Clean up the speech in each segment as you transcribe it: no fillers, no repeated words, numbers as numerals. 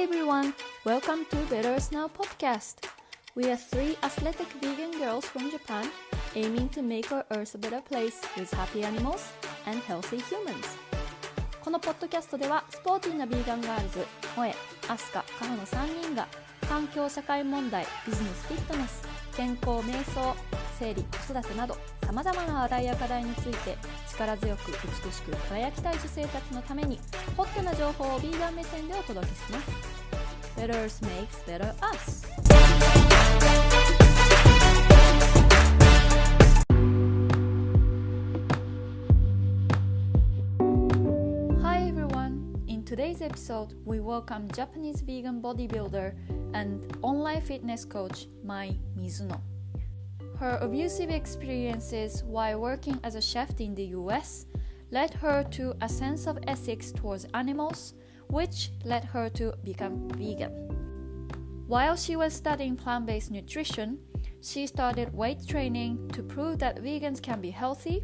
everyone, welcome to Better Us Now podcast. We are three athletic vegan girls from Japan aiming to make our earth a better place with happy animals and healthy humans. このポッドキャストではスポーティーなビーガンガールズ、萌え、アスカ、カホの3人が環境社会問題、ビジネスフィットネス、健康瞑想、生理、子育てなどさまざまな話題や課題について力強く美しく輝きたい女性たちのためにホットな情報をビーガン目線でお届けします。 Better Us makes better us. Hi everyone. In today's episode, we welcome Japanese vegan bodybuilder and online fitness coach Mai Mizuno.Her abusive experiences while working as a chef in the US led her to a sense of ethics towards animals, which led her to become vegan. While she was studying plant-based nutrition, she started weight training to prove that vegans can be healthy,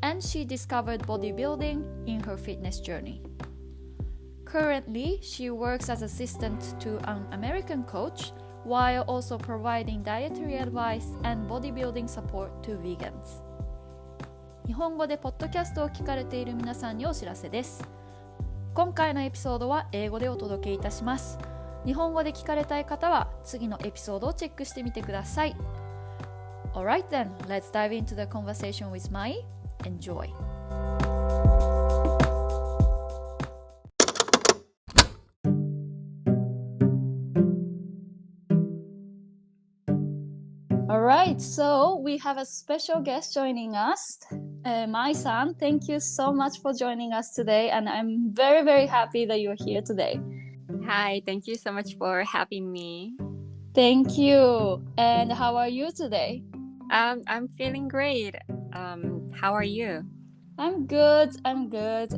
and she discovered bodybuilding in her fitness journey. Currently, she works as assistant to an American coach,while also providing dietary advice and bodybuilding support to vegans. 日本語でポッドキャストを聞かれている皆さんにお知らせです。今回のエピソードは英語でお届けいたします。日本語で聞かれたい方は次のエピソードをチェックしてみてください。Alright then, let's dive into the conversation with Mai. Enjoy.Alright, so we have a special guest joining us, Mai-san. Thank you so much for joining us today, and I'm very, very happy that you're here today. Hi, thank you so much for having me. Thank you. And how are you today? I'm feeling great. How are you? I'm good.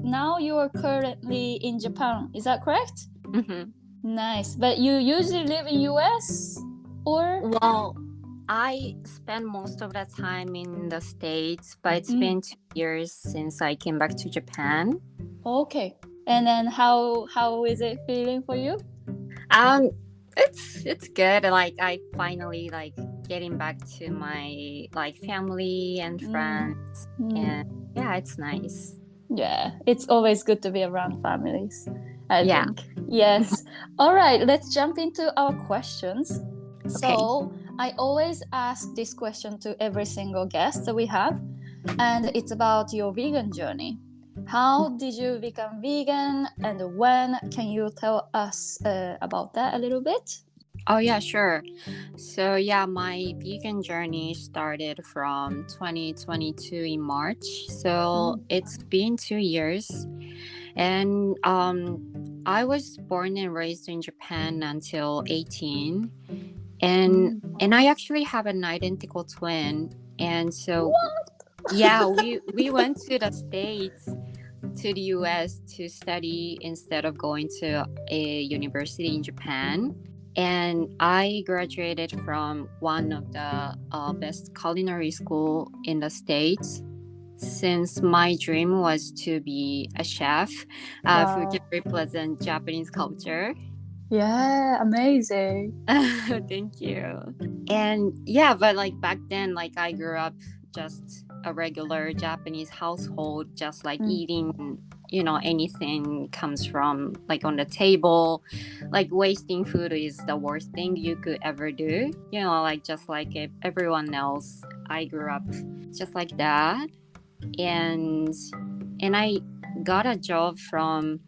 Now you are currently in Japan, is that correct? Mm-hmm. Nice. But you usually live in US or? Well, I spend most of the time in the States, but it's been 2 years since I came back to Japan. Okay. And then how is it feeling for you? It's good. Like I finally getting back to my family and friends, and yeah, it's nice. Yeah, it's always good to be around families, I Yeah. think. Yes. All right, let's jump into our questions. Okay. So I always ask this question to every single guest that we have, and it's about your vegan journey. How did you become vegan and when? Can you tell us about that a little bit? Oh yeah, sure. So yeah, my vegan journey started from 2022 in March. So it's been 2 years. And I was born and raised in Japan until 18. And I actually have an identical twin. And so yeah, we went to the States, to the US to study instead of going to a university in Japan. And I graduated from one of the best culinary school in the States, since my dream was to be a chef who can represent Japanese culture. Yeah, amazing. Thank you. And yeah, but back then, I grew up just a regular Japanese household, just eating, anything comes from on the table. Wasting food is the worst thing you could ever do. Just like everyone else, I grew up just like that. And I got a job from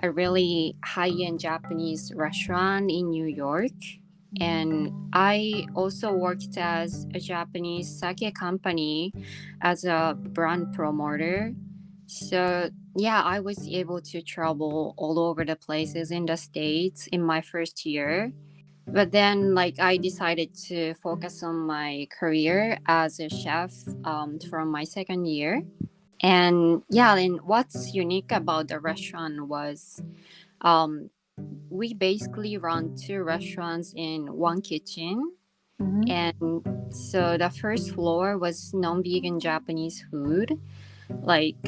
a really high-end Japanese restaurant in New York. And I also worked as a Japanese sake company as a brand promoter. So yeah, I was able to travel all over the places in the States in my first year. But then I decided to focus on my career as a chef from my second year. And yeah, and what's unique about the restaurant was we basically run 2 restaurants in one kitchen. And so the first floor was non-vegan Japanese food,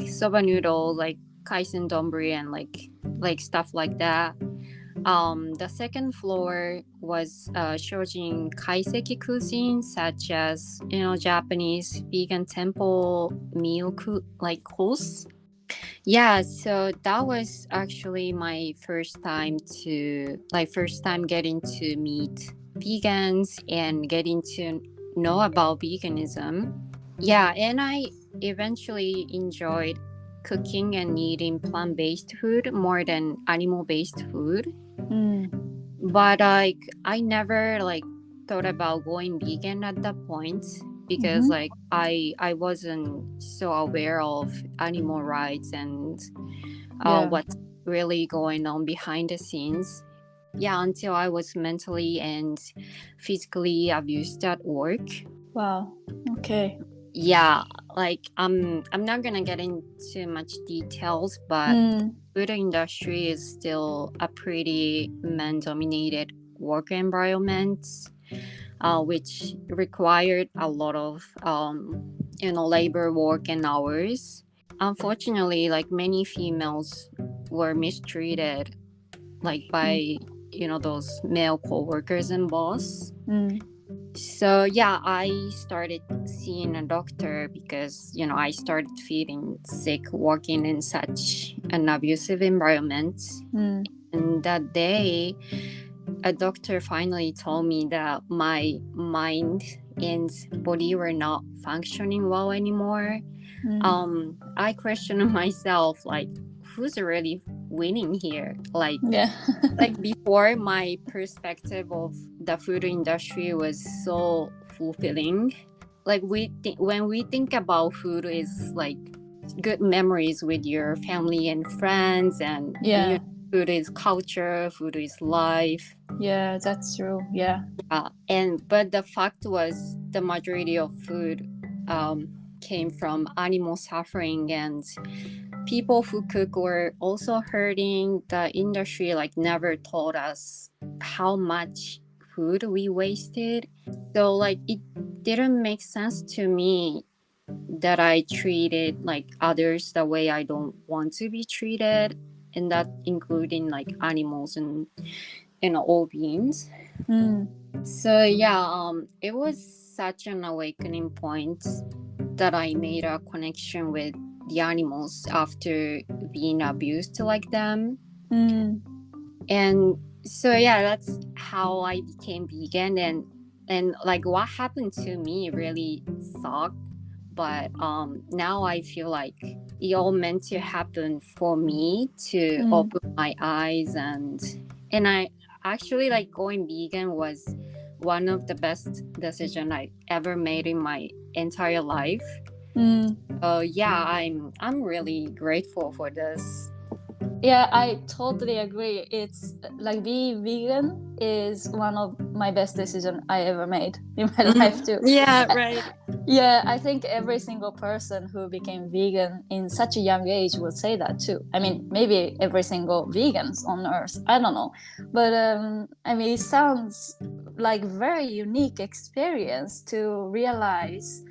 soba noodle, kaisen donburi, and like stuff like that. The second floor was showing kaiseki cuisine, such as Japanese vegan temple meal course. Yeah, so that was actually my first time getting to meet vegans and getting to know about veganism. Yeah, and I eventually enjoyed cooking and eating plant-based food more than animal-based food. But I never thought about going vegan at that point because I wasn't so aware of animal rights and what's really going on behind the scenes. Yeah, until I was mentally and physically abused at work. Wow. Okay. Yeah, I'm not gonna get into much details, but food industry is still a pretty man-dominated work environment, which required a lot of labor work and hours. Unfortunately, many females were mistreated by those male co-workers and boss. So yeah, I started seeing a doctor because I started feeling sick working in such an abusive environment. And that day a doctor finally told me that my mind and body were not functioning well anymore. I questioned myself, who's really winning here? Before, my perspective of the food industry was so fulfilling. When we think about food is good memories with your family and friends, and food is culture, food is life. Yeah, that's true. Yeah. But the fact was the majority of food came from animal suffering, and people who cook were also hurting. The industry never told us how much food we wasted. So it didn't make sense to me that I treated others the way I don't want to be treated, and that including animals and all beings. So yeah, it was such an awakening point that I made a connection with the animals after being abused like them. And so yeah, that's how I became vegan, and what happened to me really sucked, but now I feel like it all meant to happen for me to open my eyes, and I actually going vegan was one of the best decisions I ever made in my entire life. Yeah, I'm really grateful for this. Yeah, I totally agree. It's being vegan is one of my best decisions I ever made in my life too. Yeah, right. Yeah, I think every single person who became vegan in such a young age would say that too. I mean, maybe every single vegans on earth, I don't know. But I mean, it sounds like very unique experience to realize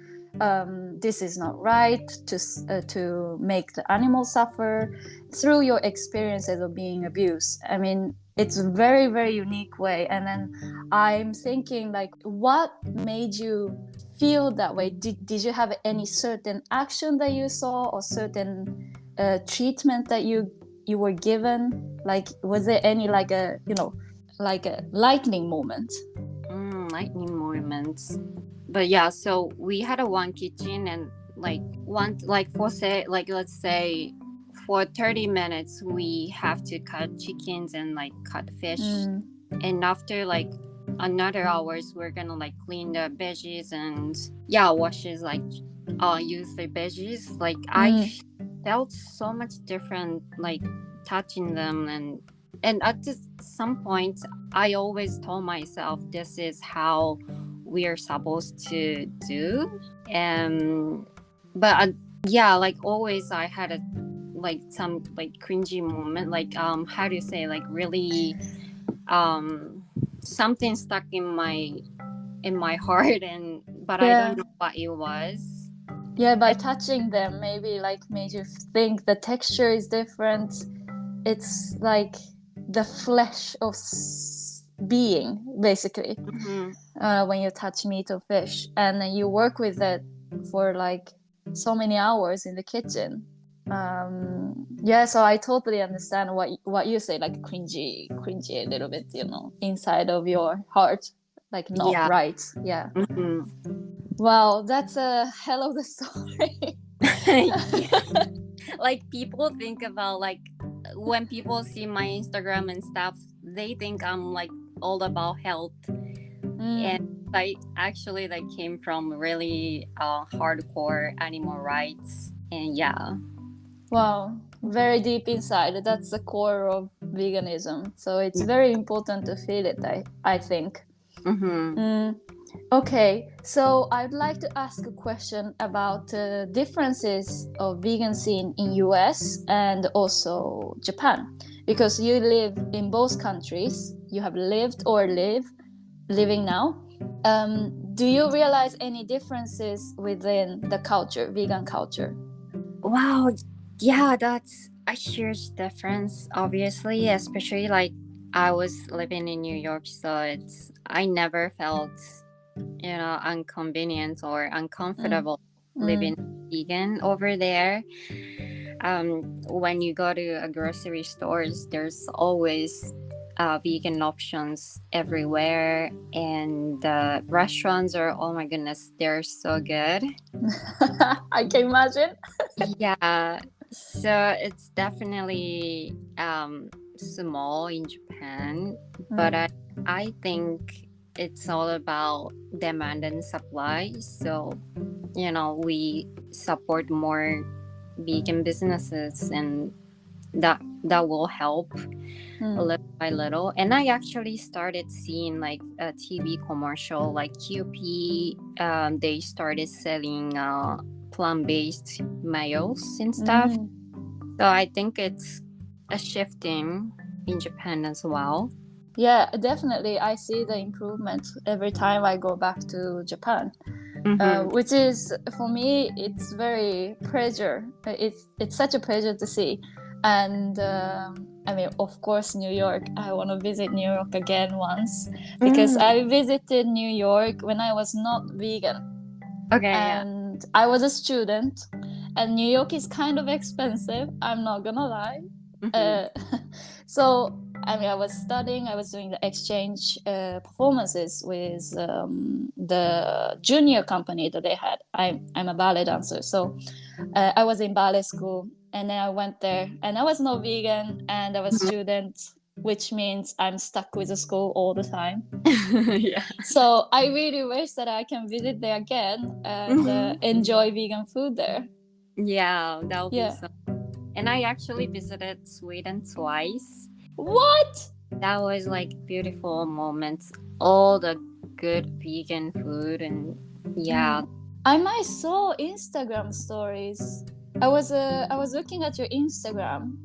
this is not right, to make the animals suffer through your experiences of being abused. I mean, it's a very, very unique way. And then I'm thinking what made you feel that way? Did you have any certain action that you saw, or certain treatment that you were given? Was there any a lightning moment? Lightning moments. But yeah, so we had a one kitchen, and let's say for 30 minutes we have to cut chickens and cut fish, and after another hours we're gonna clean the veggies and washes use the veggies. I felt so much different touching them, and at some point I always told myself this is how we are supposed to do. But always I had a some cringy moment, how do you say, really something stuck in my heart, but I don't know what it was. Yeah, by touching them, maybe made you think the texture is different. It's the flesh of being, basically. When you touch meat or fish, and then you work with it for like so many hours in the kitchen. So I totally understand what you say, like cringy a little bit, inside of your heart, like not right. Wow, that's a hell of a story. Like people think about, like, when people see my Instagram and stuff, they think I'm like all about health, and I actually like came from really hardcore animal rights, and wow, very deep inside. That's the core of veganism. So it's very important to feel it, I think. Okay, so I'd like to ask a question about the differences of vegan scene in US and also Japan, because you live in both countries. You have lived or living now. Do you realize any differences within the culture, vegan culture? Wow, yeah, that's a huge difference, obviously, especially like I was living in New York, so I never felt inconvenient or uncomfortable living vegan over there. When you go to a grocery stores, there's always vegan options everywhere, and the restaurants are, oh my goodness, they're so good. I can imagine. So it's definitely small in Japan, but I think it's all about demand and supply. So we support more vegan businesses, and that will help little by little. And I actually started seeing like a TV commercial, like QP. They started selling plant-based meals and stuff. So I think it's a shifting in Japan as well. Yeah, definitely. I see the improvement every time I go back to Japan, which is, for me, it's very pleasure. It's such a pleasure to see. And I mean, of course, New York. I want to visit New York again once, because I visited New York when I was not vegan. And I was a student, and New York is kind of expensive. I'm not gonna lie. So I mean, I was studying. I was doing the exchange performances with the junior company that they had. I'm a ballet dancer, so I was in ballet school, and then I went there, and I was not vegan, and I was a student, which means I'm stuck with the school all the time. So I really wish that I can visit there again and enjoy vegan food there. Yeah, that would be so. And I actually visited Sweden twice. What? That was like beautiful moments. All the good vegan food, and I might saw Instagram stories. I was looking at your Instagram,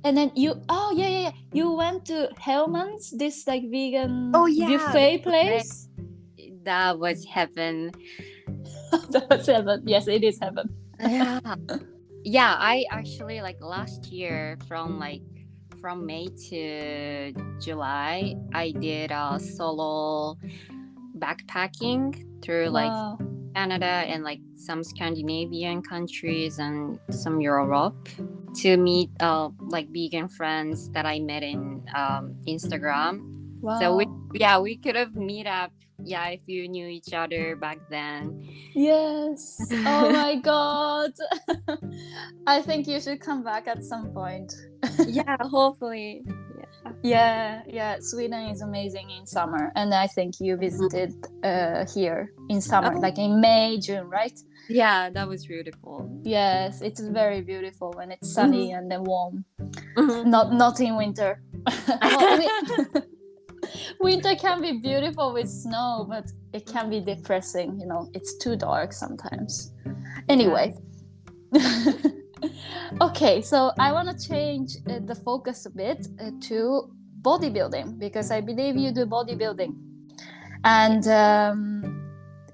and then you went to Hellman's, this like vegan buffet place. That was heaven. That was heaven. Yes, it is heaven. Yeah, I actually, like, last year from May to July, I did a solo backpacking through like Canada and like some Scandinavian countries and some Europe to meet like vegan friends that I met in Instagram. So we could have meet up if you knew each other back then. Yes. Oh my god. I think you should come back at some point. Hopefully. Yeah, Sweden is amazing in summer, and I think you visited here in summer, like in May, June, right? Yeah, that was beautiful. Yes, it's very beautiful when it's sunny and then warm. Not in winter. Winter can be beautiful with snow, but it can be depressing. It's too dark sometimes. Anyway. Okay, so I want to change the focus a bit to bodybuilding, because I believe you do bodybuilding. And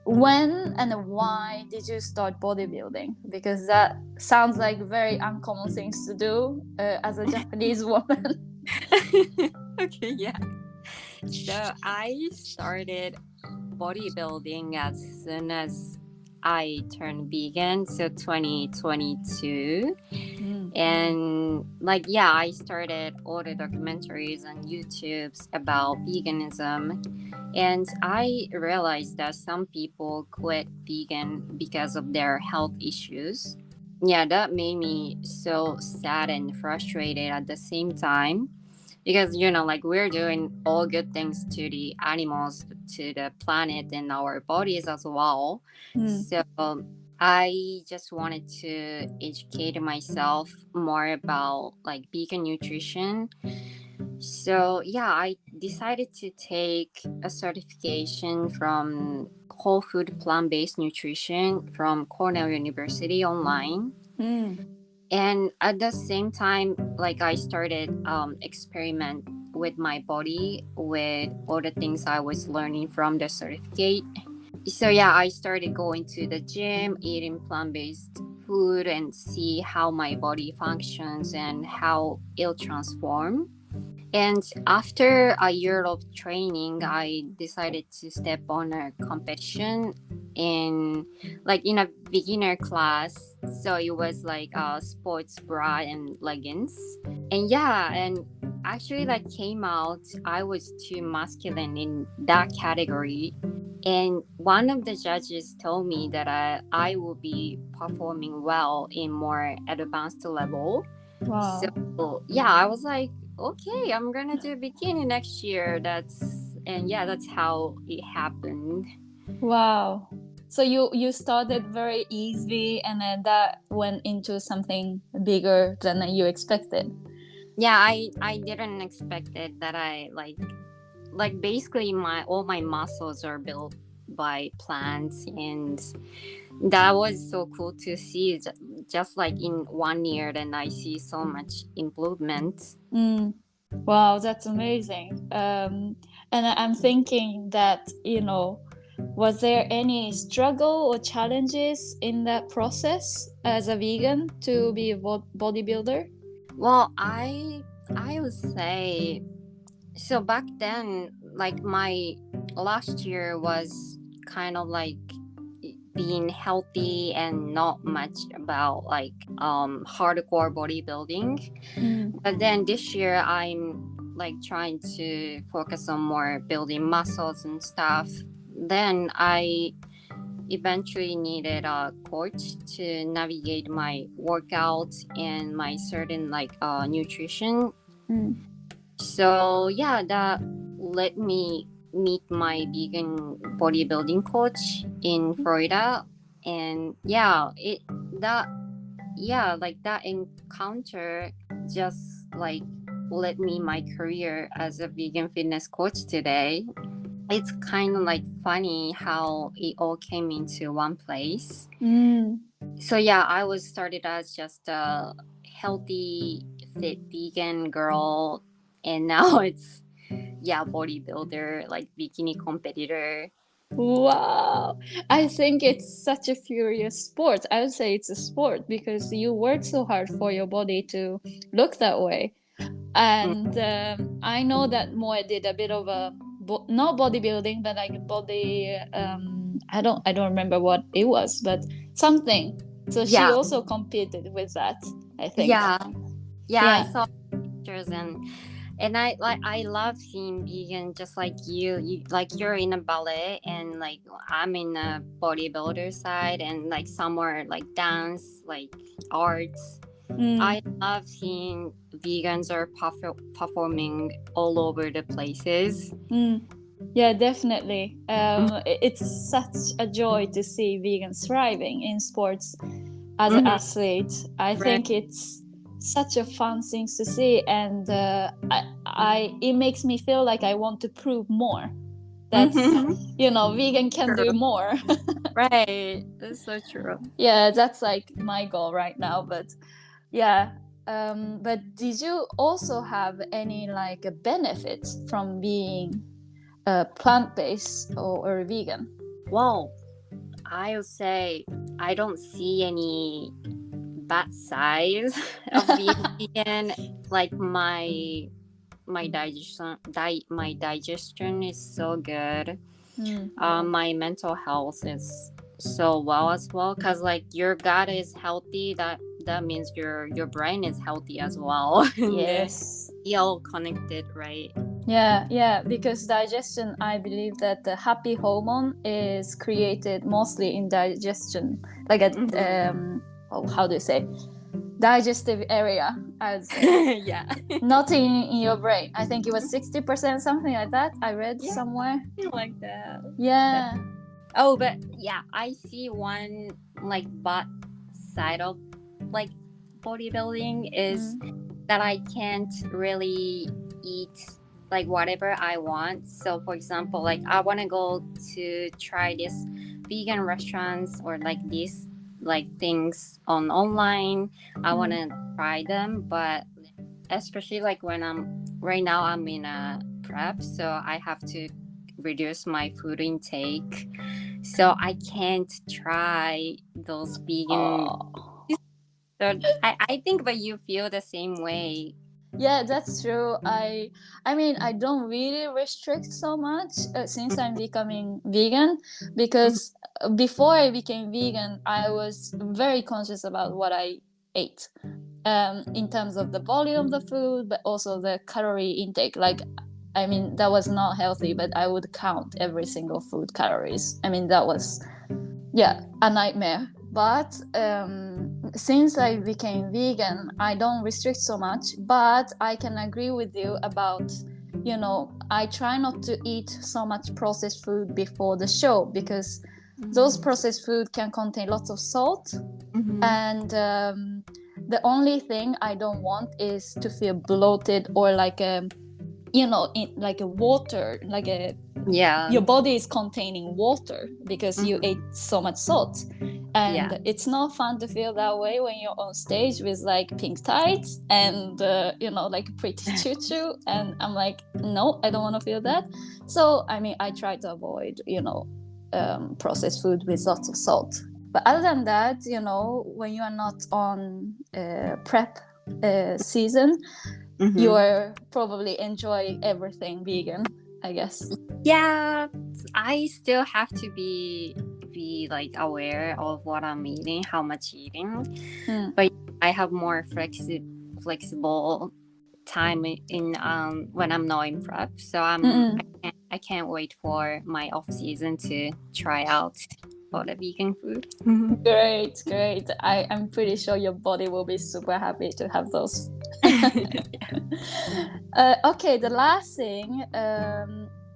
when and why did you start bodybuilding? Because that sounds like very uncommon things to do as a Japanese woman. Okay, yeah. So I started bodybuilding as soon as I turned vegan, so 2022. And like, yeah, I started all the documentaries on YouTube's about veganism. And I realized that some people quit vegan because of their health issues. Yeah, that made me so sad and frustrated at the same time. Because, like we're doing all good things to the animals, to the planet, and our bodies as well. So I just wanted to educate myself more about like vegan nutrition. So yeah, I decided to take a certification from Whole Food Plant-Based Nutrition from Cornell University online. And at the same time, like I started experiment with my body with all the things I was learning from the certificate. So yeah, I started going to the gym, eating plant-based food, and see how my body functions and how it'll transform. And after a year of training, I decided to step on a competition in a beginner class. So it was like a sports bra and leggings. And yeah, and actually like came out, I was too masculine in that category. And one of the judges told me that I will be performing well in more advanced level. Wow. So yeah, I was like, okay, I'm gonna do bikini next year. That's how it happened. Wow. So you started very easy, and then that went into something bigger than you expected. Yeah, I didn't expect it that I like basically all my muscles are built by plants, and that was so cool to see. Just like in 1 year, then I see so much improvement. Wow, that's amazing. And I'm thinking that, was there any struggle or challenges in that process as a vegan to be a bodybuilder? Well, I would say so. Back then, like my last year was kind of like being healthy and not much about like hardcore bodybuilding. But then this year I'm like trying to focus on more building muscles and stuff. Then I eventually needed a coach to navigate my workout and my certain like nutrition. So yeah, that let me meet my vegan bodybuilding coach in Florida. And yeah, that encounter just like led me my career as a vegan fitness coach today. It's kind of like funny how it all came into one place. So yeah, I was started as just a healthy, fit vegan girl, and now it's bodybuilder, like bikini competitor. Wow. I think it's such a furious sport. I would say it's a sport because you work so hard for your body to look that way. And I know that Moe did a bit of a not bodybuilding, but like body. I don't remember what it was, but something. So she also competed with that, I think. Yeah. I saw pictures and I love seeing vegan just like you like you're in a ballet and like I'm in a bodybuilder side and like somewhere like dance, like arts. I love seeing vegans are performing all over the places. Yeah, definitely. It's such a joy to see vegans thriving in sports as an athlete. I think it's such a fun thing to see, and it makes me feel like I want to prove more that vegan can do more. Right, that's so true. Yeah, that's like my goal right now. But yeah, but did you also have any like benefits from being plant-based or vegan? Well, I would say I don't see any bad sides of being vegan. Like my my digestion is so good. My mental health is so well as well, because like your gut is healthy, that means your brain is healthy as well. Yes. They're all connected, right? Yeah, because digestion, I believe that the happy hormone is created mostly in digestion, like a how do you say, digestive area, as Yeah. not in your brain. I think it was 60%, something like that. I read somewhere. Like that. Yeah. Oh, but yeah, I see one like bad side of like bodybuilding is that I can't really eat like whatever I want. So for example, like I want to go to try this vegan restaurants or like these like things on online. I want to try them, but especially like when right now I'm in a prep, so I have to reduce my food intake, so I can't try those vegan. So I think but you feel the same way. Yeah, that's true. I mean, I don't really restrict so much since I'm becoming vegan, because before I became vegan, I was very conscious about what I ate, in terms of the volume of the food, but also the calorie intake. Like, I mean, that was not healthy, but I would count every single food calories. I mean, that was, a nightmare. But since I became vegan, I don't restrict so much, but I can agree with you about, I try not to eat so much processed food before the show, because those processed food can contain lots of salt. And the only thing I don't want is to feel bloated or like like a water, like a your body is containing water because you ate so much salt. And it's not fun to feel that way when you're on stage with like pink tights and like pretty choo-choo. And I'm like, no, I don't want to feel that. So I mean, I try to avoid processed food with lots of salt. But other than that, when you are not on prep season, you are probably enjoy everything vegan, I guess. Yeah, I still have to be like aware of what I'm eating, how much eating. But I have more flexible time in when I'm not in prep, so I can't wait for my off season to try out all the vegan food. Great. I'm pretty sure your body will be super happy to have those. Okay, the last thing,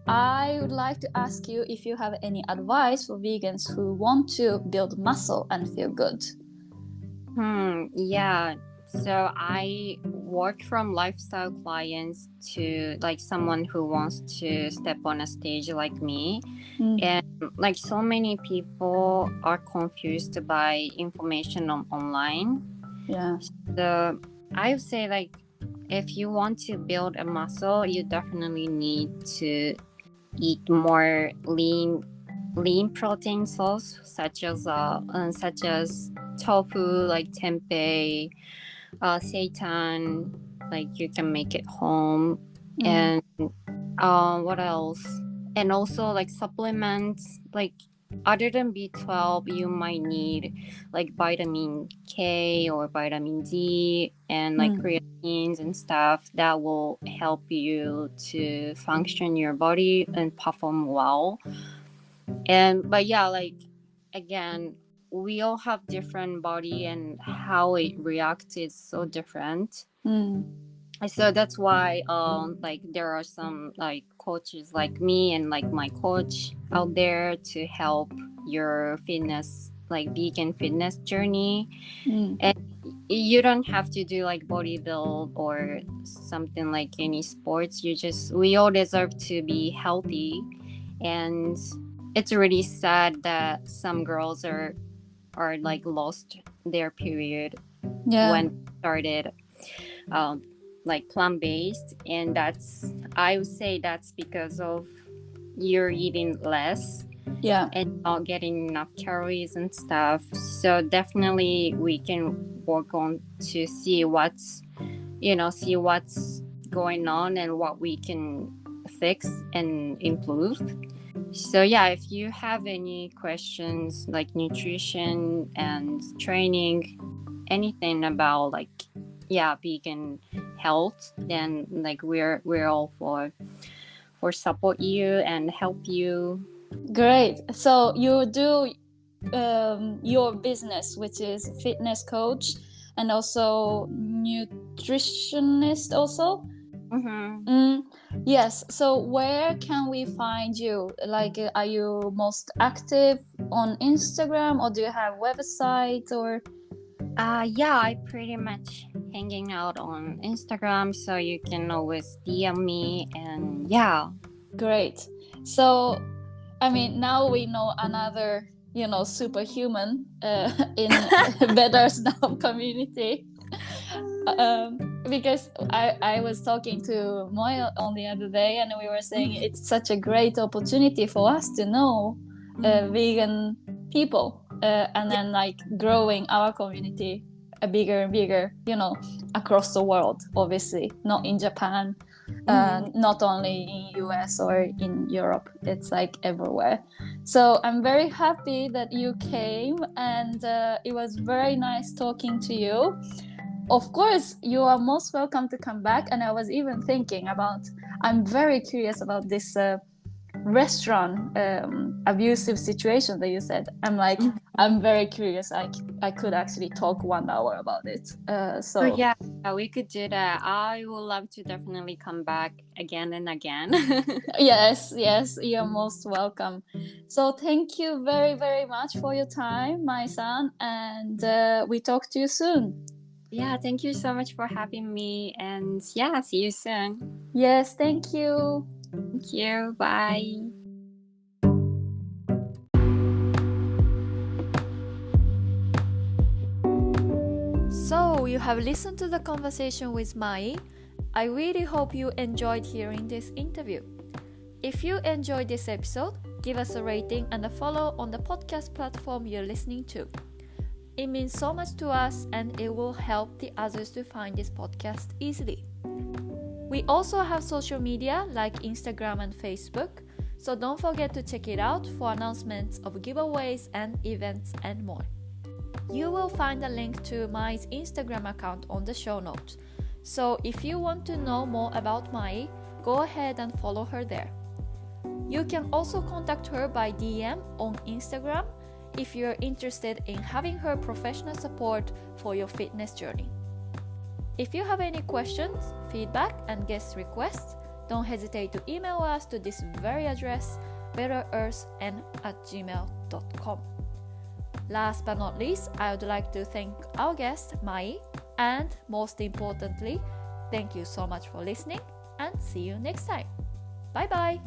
I would like to ask you if you have any advice for vegans who want to build muscle and feel good. Yeah. So I work from lifestyle clients to like someone who wants to step on a stage like me. And like so many people are confused by information online. Yeah. So I would say like if you want to build a muscle, you definitely need to eat more lean protein source such as tofu, like tempeh, seitan, like you can make it home. And what else? And also like supplements, like other than B12, you might need like vitamin K or vitamin D and like creatines and stuff that will help you to function your body and perform well. But yeah, like again, we all have different body and how it reacts is so different. So that's why like there are some like coaches like me and like my coach out there to help your fitness, like vegan fitness journey. And you don't have to do like bodybuild or something like any sports. We all deserve to be healthy. And it's really sad that some girls are like lost their period when started like plant-based, and I would say that's because of you're eating less and not getting enough calories and stuff. So definitely we can work on to see what's going on and what we can fix and improve. So yeah, if you have any questions like nutrition and training, anything about like vegan health, then like we're all for support you and help you. Great. So you do your business, which is fitness coach and also nutritionist also. Yes. So where can we find you? Like, are you most active on Instagram, or do you have website or? I pretty much hanging out on Instagram, so you can always DM me. And Great. So I mean, now we know another superhuman in Better Now community. Because I was talking to Mai on the other day, and we were saying it's such a great opportunity for us to know vegan people, and then like growing our community bigger and bigger, across the world, obviously, not in Japan, not only in US or in Europe, it's like everywhere. So I'm very happy that you came, and it was very nice talking to you. Of course, you are most welcome to come back. And I was even thinking I'm very curious about this restaurant abusive situation that you said. I'm very curious. I could actually talk 1 hour about it. So yeah, we could do that. I would love to definitely come back again and again. Yes, you're most welcome. So thank you very, very much for your time, Mai-san, and we talk to you soon. Yeah, thank you so much for having me, and see you soon. Yes, thank you. Thank you. Bye. So you have listened to the conversation with Mai. I really hope you enjoyed hearing this interview. If you enjoyed this episode, give us a rating and a follow on the podcast platform you're listening to. It means so much to us, and it will help the others to find this podcast easily. We also have social media like Instagram and Facebook, so don't forget to check it out for announcements of giveaways and events and more. You will find a link to Mai's Instagram account on the show notes. So if you want to know more about Mai, go ahead and follow her there. You can also contact her by DM on Instagram if you're interested in having her professional support for your fitness journey. If you have any questions, feedback, and guest requests, don't hesitate to email us to this very address, betterearthn@gmail.com. Last but not least, I would like to thank our guest, Mai, and most importantly, thank you so much for listening, and see you next time. Bye bye!